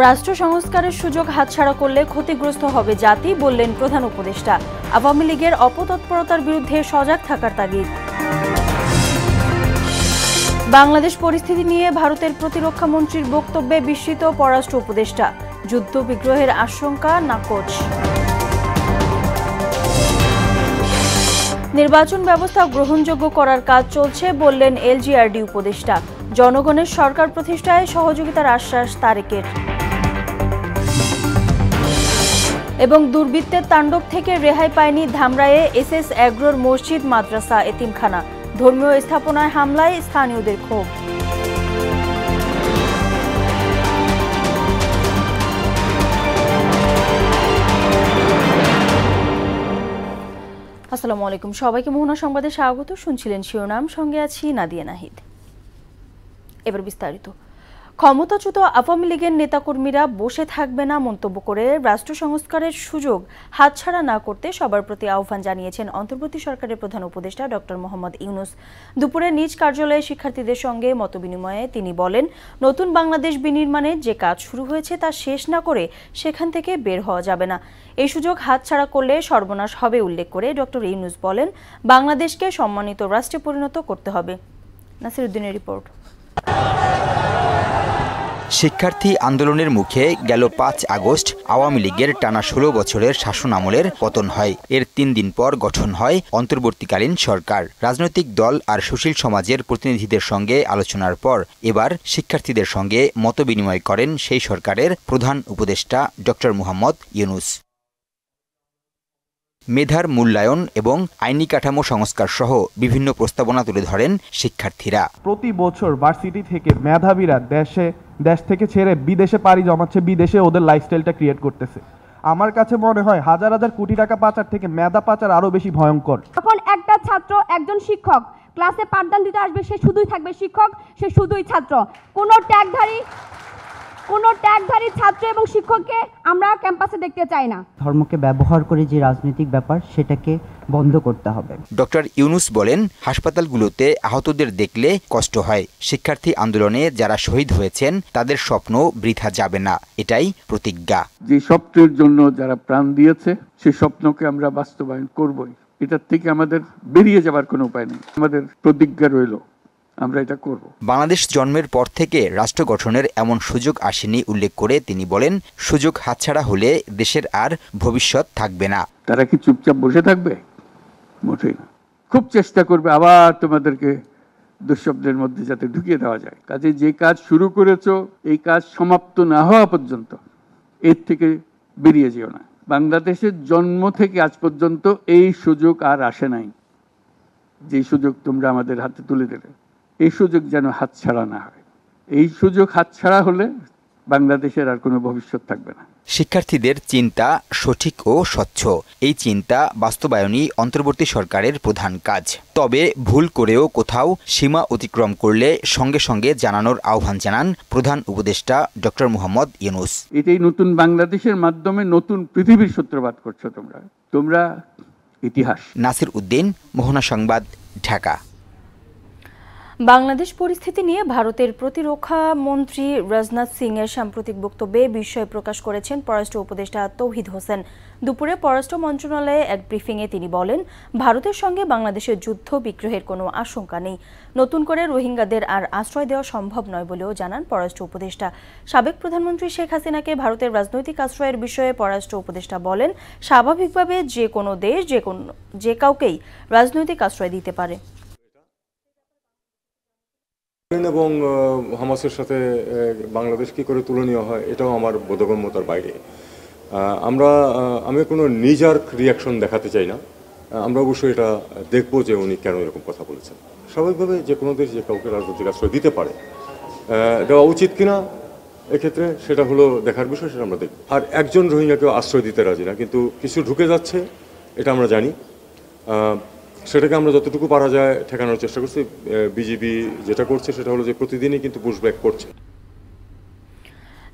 রাষ্ট্র সংস্কারের সুযোগ হাতছাড়া করলে ক্ষতিগ্রস্ত হবে জাতি, বললেন প্রধান উপদেষ্টা। আওয়ামী লীগের অপতৎপরতার বিরুদ্ধে সজাগ থাকার তাগিদ। বাংলাদেশ পরিস্থিতি নিয়ে ভারতের প্রতিরক্ষা মন্ত্রীর বক্তব্যে বিস্মিত পররাষ্ট্র উপদেষ্টা। যুদ্ধ বিগ্রহের আশঙ্কা নাকচ। নির্বাচন ব্যবস্থা গ্রহণযোগ্য করার কাজ চলছে, বললেন এলজিআরডি উপদেষ্টা। জনগণের সরকার প্রতিষ্ঠায় সহযোগিতার আশ্বাস তারেকের। এবং দুর্বৃত্তের তাণ্ডব থেকে রেহাই পায়নি ধামরাইয়ে এসএস এগ্রোর মসজিদ, মাদ্রাসা, এতিমখানা। ধর্মীয় স্থাপনায় হামলায় স্থানীয়দের ক্ষোভ। আসসালামু আলাইকুম, সবাইকে মোহনা সংবাদে স্বাগত। শুনছিলেন শিরোনাম, সঙ্গে আছি নাদিয়া নাহিদ। এবার বিস্তারিত। ক্ষমতাচ্যুত আওয়ামী লীগের নেতাকর্মীরা বসে থাকবে না মন্তব্য করে রাষ্ট্র সংস্কারের সুযোগ হাতছাড়া না করতে সবার প্রতি আহ্বান জানিয়েছেন অন্তর্বর্তী সরকারের প্রধান উপদেষ্টা ডক্টর মোহাম্মদ ইউনূস। দুপুরে নিজ কার্যালয়ে শিক্ষার্থীদের সঙ্গে মতবিনিময়ে তিনি বলেন, নতুন বাংলাদেশ বিনির্মাণে যে কাজ শুরু হয়েছে তা শেষ না করে সেখান থেকে বের হওয়া যাবে না। এই সুযোগ হাতছাড়া করলে সর্বনাশ হবে উল্লেখ করে ডক্টর ইউনূস বলেন, বাংলাদেশকে সম্মানিত রাষ্ট্রে পরিণত করতে হবে। নাসিরউদ্দিনের রিপোর্ট। শিক্ষার্থী আন্দোলনের মুখে গেল ৫ আগস্ট আওয়ামী লীগের টানা ১৬ বছরের শাসন আমলের পতন হয়। এর ৩ দিন পর গঠন হয় অন্তর্বর্তীকালীন সরকার। রাজনৈতিক দল আর সুশীল সমাজের প্রতিনিধিদের সঙ্গে আলোচনার পর এবার শিক্ষার্থীদের সঙ্গে মতবিনিময় করেন সেই সরকারের প্রধান উপদেষ্টা ডক্টর মোহাম্মদ ইউনূস। মেধার মূল্যায়ন এবং আইনি কাঠামো সংস্কার সহ বিভিন্ন প্রস্তাবনা তুলে ধরেন শিক্ষার্থীরা। প্রতি বছর ভার্সিটি থেকে মেধাবীরা দেশ থেকে ছেড়ে বিদেশে পাড়ি জমাচ্ছে, বিদেশে ওদের লাইফস্টাইলটা ক্রিয়েট করতেছে। আমার কাছে মনে হয় হাজার হাজার কোটি টাকা পাচার থেকে মেধা পাচার আরো বেশি ভয়ঙ্কর। যখন একটা ছাত্র একজন শিক্ষক ক্লাসে পাঠদান দিতে আসবে, সে শুধুই থাকবে শিক্ষক, সে শুধুই ছাত্র। কোনো ট্যাগধারী ছাত্র এবং শিক্ষককে আমরা ক্যাম্পাসে দেখতে চাই না। ধর্মকে ব্যবহার করে যে রাজনৈতিক ব্যাপার, সেটাকে বন্ধ করতে হবে। ডক্টর ইউনূস বলেন, হাসপাতালগুলোতে আহতদের দেখলে কষ্ট হয়। শিক্ষার্থী আন্দোলনে যারা শহীদ হয়েছেন তাদের স্বপ্ন বৃথা যাবে না, এটাই প্রতিজ্ঞা। যে স্বপ্নের জন্য যারা প্রাণ দিয়েছে সেই স্বপ্নকে আমরা বাস্তবায়ন করবই। এটার থেকে আমাদের বেরিয়ে যাবার কোনো উপায় নেই। আমাদের প্রতিজ্ঞা রইল, আমরা এটা করব। বাংলাদেশ জন্মের পর থেকে রাষ্ট্র গঠনের এমন সুযোগ আসেনি উল্লেখ করে তিনি বলেন, সুযোগ হাতছাড়া হলে দেশের আর ভবিষ্যৎ থাকবে না। তারা কি চুপচাপ বসে থাকবে? মোটেই না। খুব চেষ্টা করবে আবার তোমাদেরকে দুঃস্বপ্নের মধ্যে যাতে ঢুকিয়ে দেওয়া যায়। কাজে যে কাজ শুরু করেছো, এই কাজ সমাপ্ত না হওয়া পর্যন্ত এর থেকে বেরিয়ে যেও না। বাংলাদেশের জন্ম থেকে আজ পর্যন্ত এই সুযোগ আর আসে নাই, যে সুযোগ তোমরা আমাদের হাতে তুলে দেবে। এই সুযোগ যেন হাতছাড়া না হয়। এই সুযোগ হাতছাড়া হলে বাংলাদেশের আর কোনো ভবিষ্যৎ থাকবে না। শিক্ষার্থীদের চিন্তা সঠিক ও স্বচ্ছ। এই চিন্তা বাস্তবায়নই অন্তর্বর্তী সরকারের প্রধান কাজ। তবে ভুল করেও কোথাও সীমা অতিক্রম করলে সঙ্গে সঙ্গে জানানোর আহ্বান জানান প্রধান উপদেষ্টা ডক্টর মোহাম্মদ ইউনূস। এটাই নতুন বাংলাদেশের মাধ্যমে নতুন পৃথিবীর সূত্রপাত করছো তোমরা ইতিহাস। নাসিরউদ্দিন, মোহনা সংবাদ, ঢাকা। বাংলাদেশ পরিস্থিতি নিয়ে ভারতের প্রতিরক্ষা মন্ত্রী রাজনাথ সিং এর সাম্প্রতিক বক্তব্যে বিস্ময় প্রকাশ করেছেন পররাষ্ট্র উপদেষ্টা তৌহিদ হোসেন। দুপুরে পররাষ্ট্র মন্ত্রণালয়ে এক ব্রিফিংয়ে তিনি বলেন, ভারতের সঙ্গে বাংলাদেশের যুদ্ধ বিগ্রহের কোনো আশঙ্কা নেই। নতুন করে রোহিঙ্গাদের আর আশ্রয় দেওয়া সম্ভব নয় বলেও জানান পররাষ্ট্র উপদেষ্টা। সাবেক প্রধানমন্ত্রী শেখ হাসিনাকে ভারতের রাজনৈতিক আশ্রয়ের বিষয়ে পররাষ্ট্র উপদেষ্টা বলেন, স্বাভাবিকভাবে যে কোনো দেশ যে কাউকেই রাজনৈতিক আশ্রয় দিতে পারে। এবং হামাসের সাথে বাংলাদেশ কি করে তুলনীয় হয়, এটাও আমার বোধগম্যতার বাইরে। আমি কোনো নিজার রিয়াকশন দেখাতে চাই না। আমরা অবশ্যই এটা দেখব যে উনি কেন এরকম কথা বলেছেন। স্বাভাবিকভাবে যে কোনো দেশ যে কাউকে রাজনৈতিক আশ্রয় দিতে পারে, দেওয়া উচিত কিনা এক্ষেত্রে সেটা হলো দেখার বিষয়, সেটা আমরা দেখব। আর একজন রোহিঙ্গাকেও আশ্রয় দিতে রাজি না, কিন্তু কিছু ঢুকে যাচ্ছে, এটা আমরা জানি। সেটাকে আমরা যতটুকু পারা যায় ঠেকানোর চেষ্টা করছি। বিজিবি যেটা করছে সেটা হলো যে প্রতিদিনই কিন্তু পুশব্যাক করছে।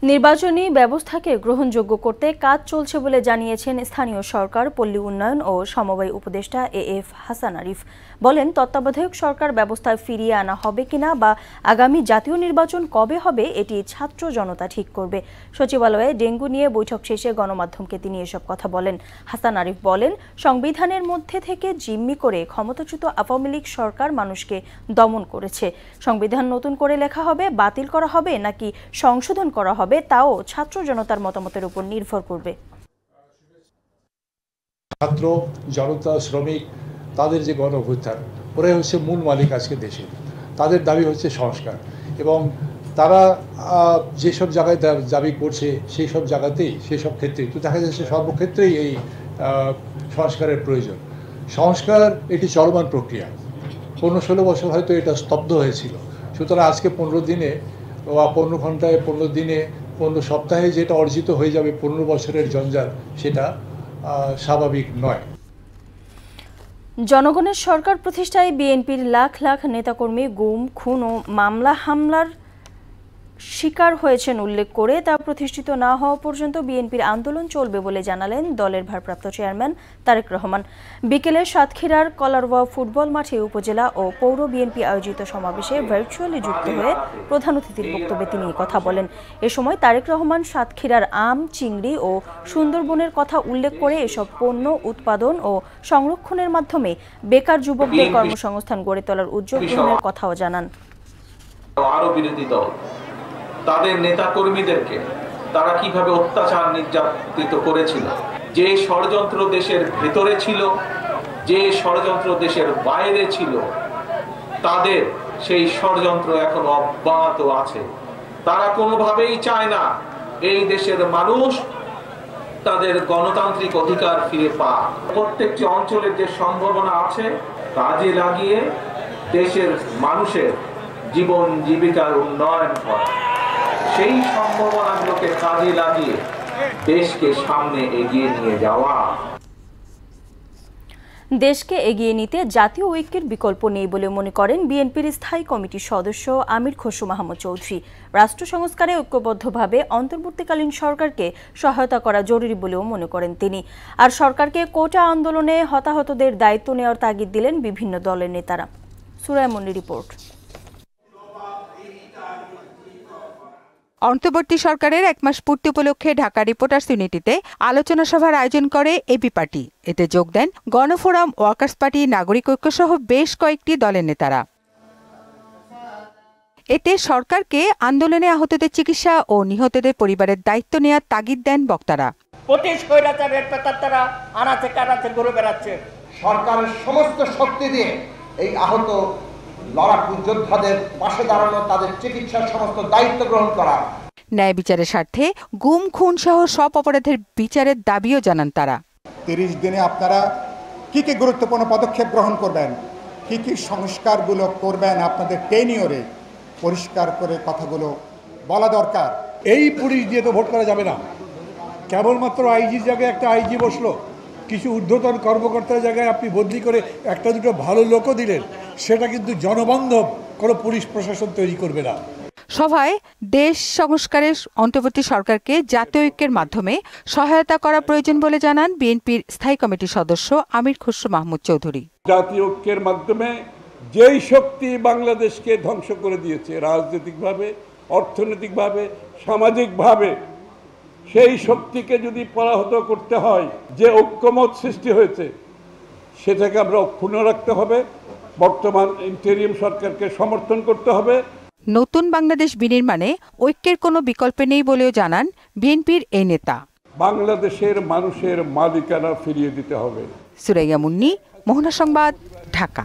নির্বাচনী ব্যবস্থাকে গ্রহণযোগ্য করতে কাজ চলছে বলে জানিয়েছেন স্থানীয় সরকার, পল্লী উন্নয়ন ও সমবায় উপদেষ্টা এএফ হাসান আরিফ। বলেন, তত্ত্বাবধায়ক সরকার ব্যবস্থায় ফিরিয়ে আনা হবে কিনা বা আগামী জাতীয় নির্বাচন কবে হবে এটি ছাত্র জনতা ঠিক করবে। সচিবালয়ে ডেঙ্গু নিয়ে বৈঠক শেষে গণমাধ্যমকে তিনি এসব কথা বলেন। হাসান আরিফ বলেন, সংবিধানের মধ্যে থেকে জিম্মি করে ক্ষমতাচ্যুত আওয়ামী লীগ সরকার মানুষকে দমন করেছে। সংবিধান নতুন করে লেখা হবে, বাতিল করা হবে নাকি সংশোধন করা হবে তাও ছাত্র জনতার মতামতের উপর নির্ভর করবে। ছাত্র জনতা, শ্রমিক, তাদের যে গণ অভ্যুত্থান, ওরাই হচ্ছে মূল মালিক আজকে দেশে। তাদের দাবি হচ্ছে সংস্কার, এবং তারা যেসব জায়গায় দাবি করছে সেই সব জায়গাতেই, সেই সব ক্ষেত্রেই তো দেখা যাচ্ছে সর্বক্ষেত্রেই এই সংস্কারের প্রয়োজন। সংস্কার এটি চলমান প্রক্রিয়া। 15-16 বছর হয়তো এটা স্তব্ধ হয়েছিল। সুতরাং আজকে 15 দিনে বা 15 ঘন্টায়, 15 দিনে, 15 সপ্তাহে যেটা অর্জিত হয়ে যাবে 15 বছরের জঞ্জাল, সেটা স্বাভাবিক নয়। জনগণের সরকার প্রতিষ্ঠায় বিএনপির লাখ লাখ নেতাকর্মী গুম, খুন ও মামলা হামলার শিকার হয়েছেন উল্লেখ করে তা প্রতিষ্ঠিত না হওয়া পর্যন্ত বিএনপির আন্দোলন চলবে বলে জানালেন দলের ভারপ্রাপ্ত চেয়ারম্যান তারেক রহমান। বিকেলে সাতক্ষীরার কলারওয়া ফুটবল মাঠে উপজেলা ও পৌর বিএনপি আয়োজিত সমাবেশে ভার্চুয়ালি যুক্ত হয়ে প্রধান অতিথির বক্তব্যে তিনি কথা বলেন। এ সময় তারেক রহমান সাতক্ষীরার আম, চিংড়ি ও সুন্দরবনের কথা উল্লেখ করে এসব পণ্য উৎপাদন ও সংরক্ষণের মাধ্যমে বেকার যুবকদের কর্মসংস্থান গড়ে তোলার উদ্যোগ গ্রহণের কথাও জানান। আরো বিরোধী দল তাদের নেতা কর্মীদেরকে তারা কিভাবে অত্যাচার নির্যাতিত করেছিল, যে ষড়যন্ত্র দেশের ভেতরে ছিল, যে ষড়যন্ত্র দেশের বাইরে ছিল, তাদের সেই ষড়যন্ত্র এখন অব্যাহত আছে। তারা কোনোভাবেই চায় না এই দেশের মানুষ তাদের গণতান্ত্রিক অধিকার ফিরে পাক। প্রত্যেকটি অঞ্চলের যে সম্ভাবনা আছে কাজে লাগিয়ে দেশের মানুষের জীবন জীবিকার উন্নয়ন করা, সেই সম্ভাবনাগুলোকে কাজে লাগিয়ে দেশকে সামনে এগিয়ে নিয়ে যাওয়া। দেশকে এগিয়ে নিতে জাতীয় ঐক্যের বিকল্প নেই বলে মনে করেন বিএনপির স্থায়ী কমিটির সদস্য আমির খসরু মাহমুদ চৌধুরী। রাষ্ট্র সংস্কারে ঐক্যবদ্ধভাবে অন্তর্বর্তীকালীন সরকারকে সহায়তা করা জরুরি বলেও মনে করেন তিনি। আর সরকারকে কোটা আন্দোলনে হতাহতদের দায়িত্ব নেওয়ার তাগিদ দিলেন বিভিন্ন দলের নেতারা। সুরায়া মন্ডি রিপোর্ট। অন্তর্বর্তী সরকারের 1 মাস পূর্তি উপলক্ষে ঢাকা রিপোর্টার্স ইউনিটিতে আলোচনা সভার আয়োজন করে এবি পার্টি। এতে যোগ দেন গণফোরাম, ওয়ার্কার্স পার্টি, নাগরিক ঐক্য সহ বেশ কয়েকটি দলের নেতারা। এতে সরকারকে আন্দোলনে আহতদের চিকিৎসা ও নিহতদের পরিবারের দায়িত্ব নেওয়ার তাগিদ দেন বক্তারা। সরকারের সমস্ত শক্তি দিয়ে এই আহত লড়াকু যোদ্ধাদের পাশে দাঁড়ানো, তাদের চিকিৎসার সমস্ত দায়িত্ব গ্রহণ করা। ন্যায় বিচারের স্বার্থে গুম, খুন সহ সব অপরাধের বিচারের দাবিও জানান তারা। 30 দিনে আপনারা কি কি গুরুত্বপূর্ণ পদক্ষেপ গ্রহণ করবেন, কি কি সংস্কারগুলো করবেন, আপনাদের টেনিয়রে পরিষ্কার করে কথাগুলো বলা দরকার। এই পুলিশ দিয়ে তো ভোট করা যাবে না। কেবলমাত্র আইজির জায়গায় একটা আইজি বসলো, কিছু ঊর্ধ্বতন কর্মকর্তার জায়গায় আপনি বদলি করে একটা দুটো ভালো লোকও দিলেন, সেটা কিন্তু জনবান্ধব কোনো পুলিশ প্রশাসন তৈরি করবে না। সভায় দেশ সংস্কারে অন্তর্বর্তী সরকারকে জাতীয় ঐক্যের মাধ্যমে সহায়তা করা প্রয়োজন বলে জানান বিএনপির স্থায়ী কমিটির সদস্য আমির খসরু মাহমুদ চৌধুরী। জাতীয় ঐক্যের মাধ্যমে যেই শক্তি বাংলাদেশকে ধ্বংস করে দিয়েছে রাজনৈতিকভাবে, অর্থনৈতিকভাবে, সামাজিকভাবে, সেই শক্তিকে যদি পরাহত করতে হয়, যে ঐক্যমত সৃষ্টি হয়েছে সেটাকে আমরা অক্ষুণ্ণ রাখতে হবে। বর্তমান ইন্টেরিয়াম সরকারকে সমর্থন করতে হবে। নতুন বাংলাদেশ বিনির্মাণে ঐক্যের কোনো বিকল্প নেই বলেও জানান বিএনপির এই নেতা। বাংলাদেশের মানুষের মালিকানা ফিরিয়ে দিতে হবে। সুরাইয়া মুন্নি, মোহনা সংবাদ, ঢাকা।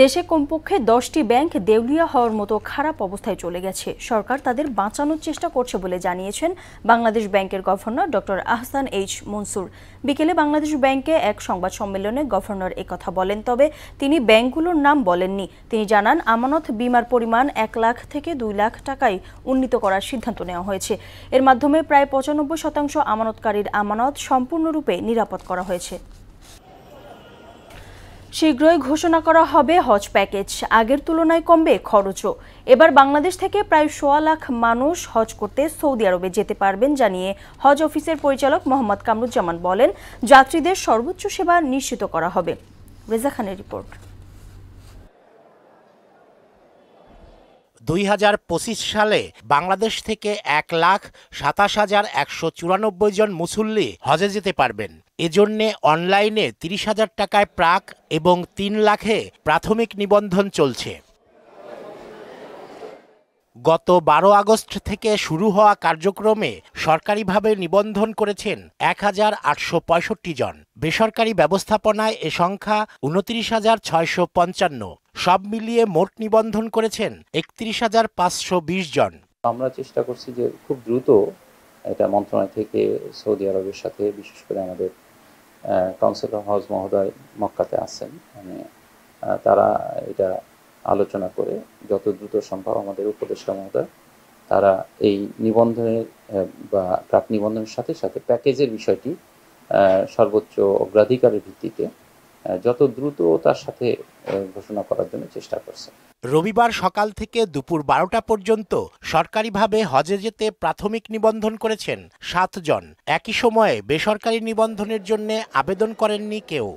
দেশে কমপক্ষে 10টি ব্যাংক দেউলিয়া হওয়ার মতো খারাপ অবস্থায় চলে গেছে। সরকার তাদের বাঁচানোর চেষ্টা করছে বলে জানিয়েছেন বাংলাদেশ ব্যাংকের governor doctor Ahsan H Mansur. বিকেলে বাংলাদেশ ব্যাংকে এক সংবাদ সম্মেলনে গভর্নর একথা বলেন, তবে তিনি ব্যাংকগুলোর নাম বলেননি। তিনি জানান, আমানত বিমার পরিমাণ 1 লাখ থেকে 2 লাখ টাকায় উন্নীত করার সিদ্ধান্ত নেওয়া হয়েছে। এর মাধ্যমে প্রায় 95% আমানতকারীর আমানত সম্পূর্ণরূপে নিরাপদ করা হয়েছে। শীঘ্রই ঘোষণা করা হবে হজ প্যাকেজ। আগের তুলনায় কমবে খরচও। এবার বাংলাদেশ থেকে প্রায় 1.25 লাখ মানুষ হজ করতে সৌদি আরবে যেতে পারবেন জানিয়ে হজ অফিসের পরিচালক মোহাম্মদ কামরুজ্জামান বলেন, যাত্রীদের সর্বোচ্চ সেবা নিশ্চিত করা হবে। রেজা খানের রিপোর্ট। 2025 সালে বাংলাদেশ থেকে 1,27,194 জন মুসল্লি হজে যেতে পারবেন। এজন্যে অনলাইনে 30,000 টাকায় প্রাক এবং 3 লাখে প্রাথমিক নিবন্ধন চলছে। গত 12 আগস্ট থেকে শুরু হওয়া কার্যক্রমে সরকারিভাবে নিবন্ধন করেছেন 1,865 জন। বেসরকারি ব্যবস্থাপনায় এ সংখ্যা 29,655। সব মিলিয়ে মোট নিবন্ধন করেছেন 31,520 জন। আমরা চেষ্টা করছি যে খুব দ্রুত এটা মন্ত্রণালয় থেকে সৌদি আরবের সাথে, বিশেষ করে আমাদের কাউন্সিলর হজ মহোদয় মক্কাতে আছেন, মানে তারা এটা আলোচনা করে যত দ্রুত সম্ভব আমাদের উপদেষ্টা মহোদয় তারা এই নিবন্ধনের বা প্রাক নিবন্ধনের সাথে সাথে প্যাকেজের বিষয়টি সর্বোচ্চ অগ্রাধিকারের ভিত্তিতে যত দ্রুত তার সাথে ঘোষণা করার জন্য চেষ্টা করছে। রবিবার সকাল থেকে দুপুর 12টা পর্যন্ত সরকারিভাবে হজে যেতে প্রাথমিক নিবন্ধন করেছেন 7 জন। একই সময়ে বেসরকারি নিবন্ধনের জন্য আবেদন করেননি কেউ।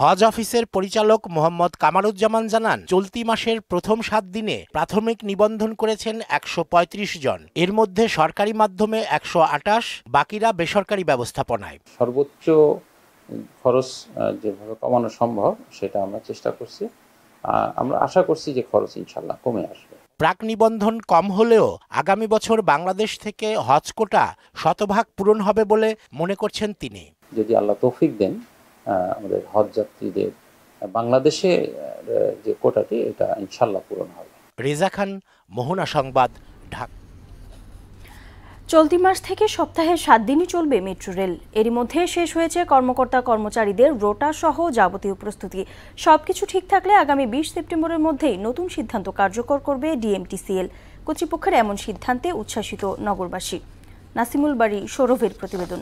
হজ অফিসের পরিচালক মোহাম্মদ কামারুজ্জামান জানান, চলতি মাসের প্রথম 7 দিনে প্রাথমিক নিবন্ধন করেছেন 135 জন। এর মধ্যে সরকারি মাধ্যমে 128, বাকিরা বেসরকারি ব্যবস্থাপনায়। সর্বোচ্চ খরচ যেভাবে কমানো সম্ভব সেটা আমরা চেষ্টা করছি। আমরা আশা করছি যে খরচ ইনশাল্লাহ কমে আসবে। প্রাক নিবন্ধন কম হলেও আগামী বছর বাংলাদেশ থেকে হজ কোটা 100% পূরণ হবে বলে মনে করছেন তিনি। যদি আল্লাহ তৌফিক দেন, আমাদের হজ যাত্রীদের বাংলাদেশে যে কোটাটি এটা ইনশাল্লাহ পূরণ হবে। রেজা খান, মোহনা সংবাদ, ঢাকা। চলতি মাস থেকে সপ্তাহে 7 দিনই চলবে মেট্রো রেল। এরই মধ্যে শেষ হয়েছে কর্মকর্তা কর্মচারীদের রোটা সহ যাবতীয় প্রস্তুতি। সবকিছু ঠিক থাকলে আগামী 20 সেপ্টেম্বরের মধ্যেই নতুন সিদ্ধান্ত কার্যকর করবে ডিএমটিসিএল। কর্তৃপক্ষের এমন সিদ্ধান্তে উচ্ছ্বাসিত নগরবাসী। নাসিমুল বাড়ি, সৌরভের প্রতিবেদন।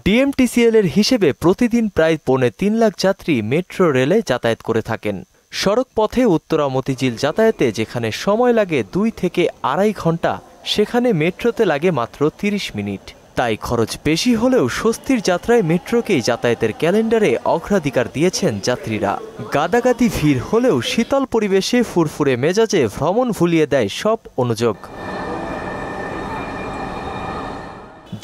ডিএমটিসিএল এর হিসেবে প্রতিদিন প্রায় 3.25 লাখ যাত্রী মেট্রো রেলে যাতায়াত করে থাকেন। সড়ক পথে উত্তরা মতিঝিল যাতায়াতে যেখানে সময় লাগে 2 থেকে 2.5 ঘন্টা, সেখানে মেট্রোতে লাগে মাত্র 30 মিনিট। তাই খরচ বেশি হলেও স্বস্তির যাত্রায় মেট্রোকেই যাতায়াতের ক্যালেন্ডারে অগ্রাধিকার দিয়েছেন যাত্রীরা। গাদাগাদি ভিড় হলেও শীতল পরিবেশে ফুরফুরে মেজাজে ভ্রমণ ভুলিয়ে দেয় সব অনুযোগ।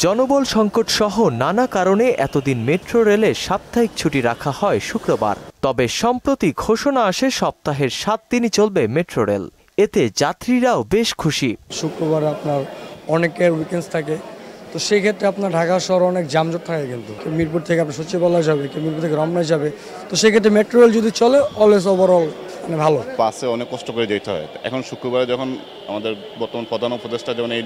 জনবল সংকট সহ নানা কারণে এতদিন মেট্রো রেলে সাপ্তাহিক ছুটি রাখা হয় শুক্রবার। তবে সম্প্রতি ঘোষণা আসে সপ্তাহের 7 দিনই চলবে মেট্রো রেল। এতে যাত্রীরাও বেশ খুশি। শুক্রবার আপনার অনেকের উইকেন্ডস থাকে, তো সেই ক্ষেত্রে আপনার ঢাকা শহর অনেক যানজট থাকে, কিন্তু মিরপুর থেকে আপনার সচিবালয় যাবে, কেউ মিরপুর থেকে রমনায় যাবে, তো সেই ক্ষেত্রে মেট্রো রেল যদি চলে অলওয়েজ ওভারঅল মানে ভালো। বাসে অনেক কষ্ট করে যেতে হয়। এখন শুক্রবারে যখন আমাদের বর্তমান প্রধান উপদেষ্টা যখন এই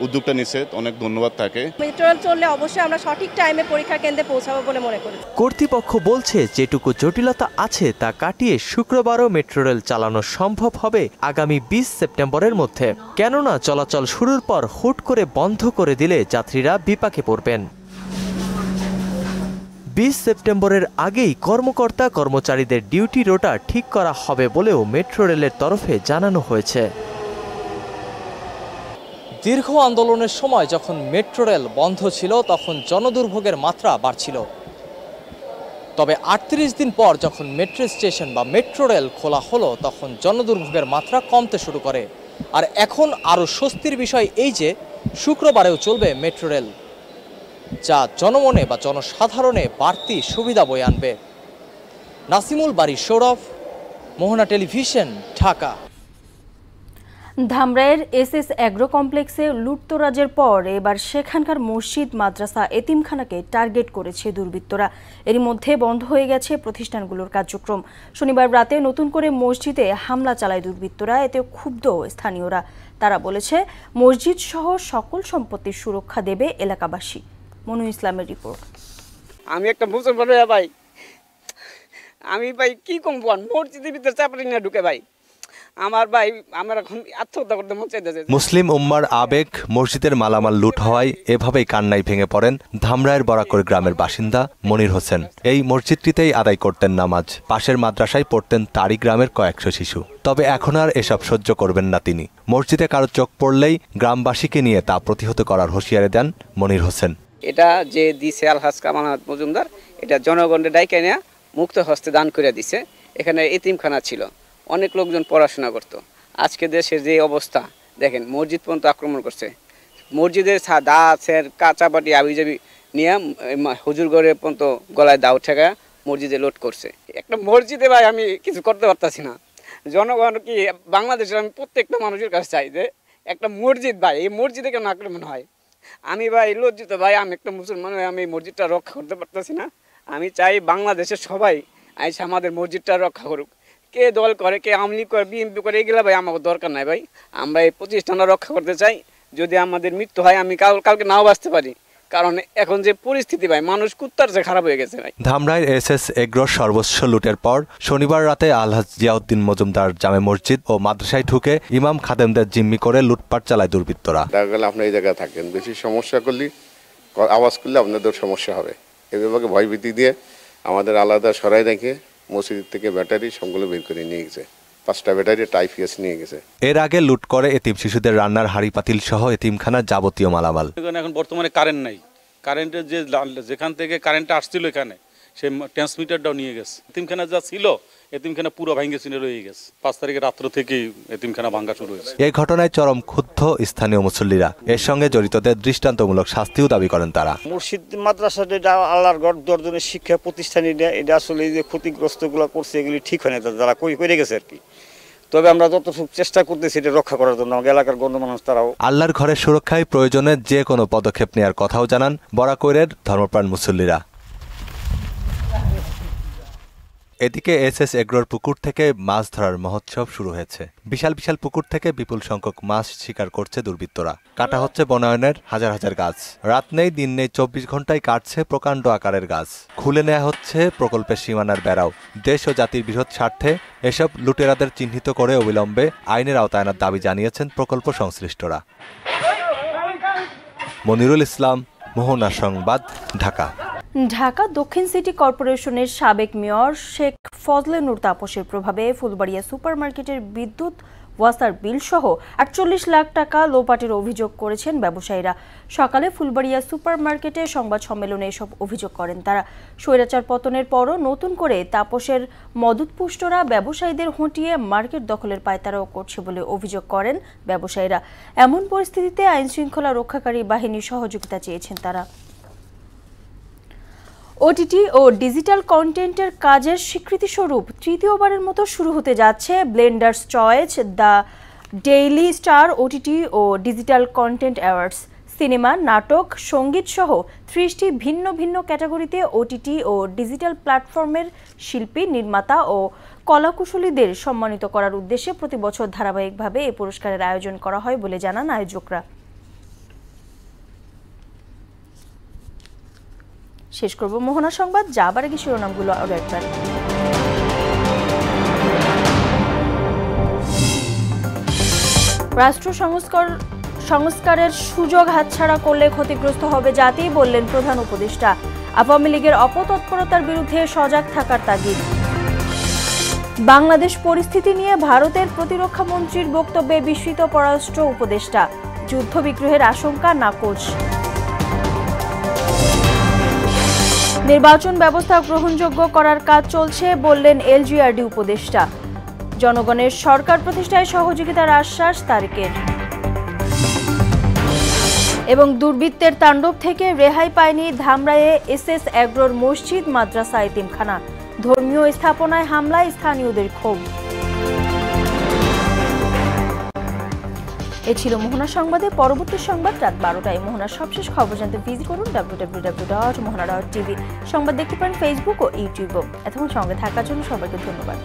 উদ্যোগটা নিচ্ছে, অনেক ধন্যবাদ থাকে। মেট্রো রেল চললে অবশ্যই আমরা সঠিক টাইমে পরীক্ষা কেন্দ্রে পৌঁছাবো বলে মনে করি। কর্তৃপক্ষ বলছে যেটুকু জটিলতা আছে তা কাটিয়ে শুক্রবারও মেট্রো রেল চালানো সম্ভব হবে আগামী 20 সেপ্টেম্বরের মধ্যে। কেননা চলাচল শুরুর পর হুট করে বন্ধ করে দিলে যাত্রীরা বিপাকে পড়বেন। 20 সেপ্টেম্বরের আগেই কর্মকর্তা কর্মচারীদের ডিউটি রোটা ঠিক করা হবে বলেও মেট্রো রেলের তরফে জানানো হয়েছে। দীর্ঘ আন্দোলনের সময় যখন মেট্রো রেল বন্ধ ছিল তখন জনদুর্ভোগের মাত্রা বাড়ছিল। তবে 38 দিন পর যখন মেট্রো স্টেশন বা মেট্রো রেল খোলা হলো তখন জনদুর্ভোগের মাত্রা কমতে শুরু করে। আর এখন আরও স্বস্তির বিষয় এই যে শুক্রবারেও চলবে মেট্রো রেল, যা জনমনে বা জনসাধারণে বাড়তি সুবিধা বয়ে আনবে। নাসিমুল বাড়ি, সৌরভ, মোহনা টেলিভিশন, ঢাকা। ধামরাইয়ের এসএস অ্যাগ্রো কমপ্লেক্সে লুটতরাজের পর এবার সেখানকার মসজিদ, মাদ্রাসা, এতিমখানাকে টার্গেট করেছে দুর্বৃত্তরা। এরই মধ্যে বন্ধ হয়ে গেছে প্রতিষ্ঠানগুলোর কার্যক্রম। শনিবার রাতে নতুন করে মসজিদে হামলা চালায় দুর্বৃত্তরা। এতে ক্ষুব্ধ স্থানীয়রা। তারা বলেছে মসজিদ সহ সকল সম্পত্তির সুরক্ষা দেবে এলাকাবাসী। মনু ইসলামের রিপোর্ট। আমি একটা মুসলমান ভাই, আমি ভাই কি কম মসজিদের ভিতরে চাপাটি না ঢুকে ভাই, আমার ভাই আমার এখন আত্মহত্যা করতে মন চাইতেছে। মুসলিম উম্মার আবেগ মসজিদের মালামাল লুট হওয়ায় এভাবেই কান্নায় ভেঙে পড়েন ধামরাইয়ের বরাকর গ্রামের বাসিন্দা মনির হোসেন। এই মসজিদটিতেই আদায় করতেন নামাজ। পাশের মাদ্রাসায় পড়তেন তারই গ্রামের কয়েকশো শিশু। তবে এখন আর এসব সহ্য করবেন না তিনি। মসজিদে কারো চোখ পড়লেই গ্রামবাসীকে নিয়ে তা প্রতিহত করার হুঁশিয়ারি দেন মনির হোসেন। এটা যে দিছে আলহাজ কামাল আহমদ মজুমদার, এটা জনগণের ডাইকা নিয়ে মুক্ত হস্তে দান করে দিছে। এখানে এতিমখানা ছিল, অনেক লোকজন পড়াশোনা করত। আজকে দেশের যে অবস্থা দেখেন, মসজিদ পর্যন্ত আক্রমণ করছে। মসজিদের দাঁতের কাঁচাপাটি আবিজাবি নিয়ে হুজুরগড়ে পর্যন্ত গলায় দাও ঠেকা মসজিদে লোড করছে। একটা মসজিদে ভাই আমি কিছু করতে পারতাছি না। জনগণ কি বাংলাদেশের আমি প্রত্যেকটা মানুষের কাছে চাই যে একটা মসজিদ ভাই, এই মসজিদে কেন আক্রমণ হয়? আমি ভাই লজ্জিত ভাই, আমি একটা মুসলমান হয়ে আমি এই মসজিদটা রক্ষা করতে পারতেছি না। আমি চাই বাংলাদেশের সবাই আইসা আমাদের মসজিদটা রক্ষা করুক। কে দল করে, কে আওয়ামী লীগ করে, বিএনপি করে, এগুলো ভাই আমাকে দরকার নাই ভাই। আমরা এই প্রতিষ্ঠানটা রক্ষা করতে চাই। যদি আমাদের মৃত্যু হয় আমি কালকে নাও বাঁচতে পারি, কারণ এখন যে পরিস্থিতি ভাই, মানুষ কুত্তার চেয়ে খারাপ হয়ে গেছে ভাই। ধামরাইয়ের এসএস এগ্রোর সর্বস্ব লুটের পর শনিবার রাতে আলহাজ জিয়াউদ্দিন মজুমদার জামে মসজিদ ও মাদ্রাসায় ঢুকে ইমাম খাদেমদের জিম্মি করে লুটপাট চালায় দুর্বৃত্তরা। দেখা গেলে আপনি এই জায়গায় থাকেন, বেশি সমস্যা করলে আওয়াজ করলে আপনাদের সমস্যা হবে। এ বিভাগে ভয়ভীতি দিয়ে আমাদের আলাদা সরাই রেখে মসজিদ থেকে ব্যাটারি সবগুলো বের করে নিয়ে গেছে। 5টা ব্যাটারি টাইপিএস নিয়ে গেছে। এর আগে লুট করে এতিম শিশুদের রান্নার হাঁড়ি পাতিল সহ এতিমখানার যাবতীয় মালামাল। এখন বর্তমানে কারেন্ট নাই, কারেন্টের যেখান থেকে কারেন্টটা আসছিল এখানে সেই ট্রান্সমিটারটাও নিয়ে গেছে। এতিমখানা যা ছিল এতিমখানা পুরো ভাঙ্গে চিনে রয়ে গেছে। 5 তারিখে রাত্র থেকেই এতিমখানা ভাঙ্গা শুরু হয়েছে। এই ঘটনায় চরম ক্ষুব্ধ স্থানীয় মুসল্লিরা। এর সঙ্গে জড়িতদের দৃষ্টান্তমূলক শাস্তিও দাবি করেন তারা। মসজিদ মাদ্রাসা যেটা আল্লাহর ঘর দর্জনের শিক্ষা প্রতিষ্ঠান, এটা আসলে যে ক্ষতিগ্রস্তগুলো করছে এগুলি ঠিক হয় না, যারা করে গেছে আর কি। তবে আমরা যতটুকু চেষ্টা করতেছি এটা রক্ষা করার জন্য। আমাদের এলাকার গণমানুষ তারাও আল্লাহর ঘরের সুরক্ষায় প্রয়োজনে যে কোনো পদক্ষেপ নেওয়ার কথাও জানান বরাকরের ধর্মপ্রাণ মুসল্লিরা। এদিকে এসএস এগ্রোর পুকুর থেকে মাছ ধরার মহোৎসব শুরু হয়েছে। বিশাল বিশাল পুকুর থেকে বিপুল সংখ্যক মাছ শিকার করছে দুর্বৃত্তরা। কাটা হচ্ছে বনায়নের হাজার হাজার গাছ। রাত নেই দিন নেই 24 ঘন্টায় কাটছে প্রকাণ্ড আকারের গাছ। খুলে নেওয়া হচ্ছে প্রকল্পের সীমানার বেড়াও। দেশ ও জাতির বৃহৎ স্বার্থে এসব লুটেরাদের চিহ্নিত করে অবিলম্বে আইনের আওতায় আনার দাবি জানিয়েছেন প্রকল্প সংশ্লিষ্টরা। মনিরুল ইসলাম, মোহনা সংবাদ, ঢাকা। ঢাকা দক্ষিণ সিটি কর্পোরেশনের সাবেক মেয়র শেখ ফজলে নূর তাপসের প্রভাবে ফুলবাড়িয়া সুপারমার্কেটের বিদ্যুৎ ওয়াসার বিল সহ 48 লাখ টাকা লোপাটের অভিযোগ করেছেন ব্যবসায়ীরা। সকালে ফুলবাড়িয়া সুপারমার্কেটে সংবাদ সম্মেলনে এসব অভিযোগ করেন তারা। স্বৈরাচার পতনের পরও নতুন করে তাপসের মদতপুষ্টরা ব্যবসায়ীদের হটিয়ে মার্কেট দখলের পায়তারাও করছে বলে অভিযোগ করেন ব্যবসায়ীরা। এমন পরিস্থিতিতে আইনশৃঙ্খলা রক্ষাকারী বাহিনীর সহযোগিতা চেয়েছেন তারা। ওটিটি ও ডিজিটাল কন্টেন্টের কাজের স্বীকৃতিস্বরূপ তৃতীয়বারের মতো শুরু হতে যাচ্ছে Blenders Choice The Daily Star OTT ও ডিজিটাল কন্টেন্ট অ্যাওয়ার্ডস। সিনেমা, নাটক, সঙ্গীত সহ 30টি ভিন্ন ভিন্ন ক্যাটাগরিতে ওটিটি ও ডিজিটাল প্ল্যাটফর্মের শিল্পী, নির্মাতা ও কলাকুশলীদের সম্মানিত করার উদ্দেশ্যে প্রতি বছর ধারাবাহিকভাবে এই পুরস্কারের আয়োজন করা হয় বলে জানান আয়োজকরা। শেষ করব মোহনা সংবাদ, যাবার আগে শিরোনামগুলো আরো একবার। রাষ্ট্র সংস্কারের সুযোগ হাতছাড়া করলে ক্ষতিগ্রস্ত হবে জাতি, বললেন প্রধান উপদেষ্টা। আওয়ামী লীগের অপতৎপরতার বিরুদ্ধে সজাগ থাকার তাগিদ। বাংলাদেশ পরিস্থিতি নিয়ে ভারতের প্রতিরক্ষা মন্ত্রীর বক্তব্যে বিস্মিত পররাষ্ট্র উপদেষ্টা। যুদ্ধবিগ্রহের আশঙ্কা নাকচ। নির্বাচন ব্যবস্থা গ্রহণযোগ্য করার কাজ চলছে, বললেন এলজিআরডি উপদেষ্টা। জনগণের সরকার প্রতিষ্ঠায় সহযোগিতার আশ্বাস তারেকের। এবং দুর্বৃত্তের তাণ্ডব থেকে রেহাই পায়নি ধামরাইয়ে এসএস এগ্রোর মসজিদ, মাদ্রাসা, এতিমখানা। ধর্মীয় স্থাপনায় হামলায় স্থানীয়দের ক্ষোভ। এ ছিল মোহনা সংবাদে। পরবর্তী সংবাদ রাত 12টায়। মোহনার সবশেষ খবর জানতে ভিজিট করুন www.mohana.tv। সংবাদ দেখতে পারেন ফেসবুক ও ইউটিউবও। এতক্ষণ সঙ্গে থাকার জন্য সবাইকে ধন্যবাদ।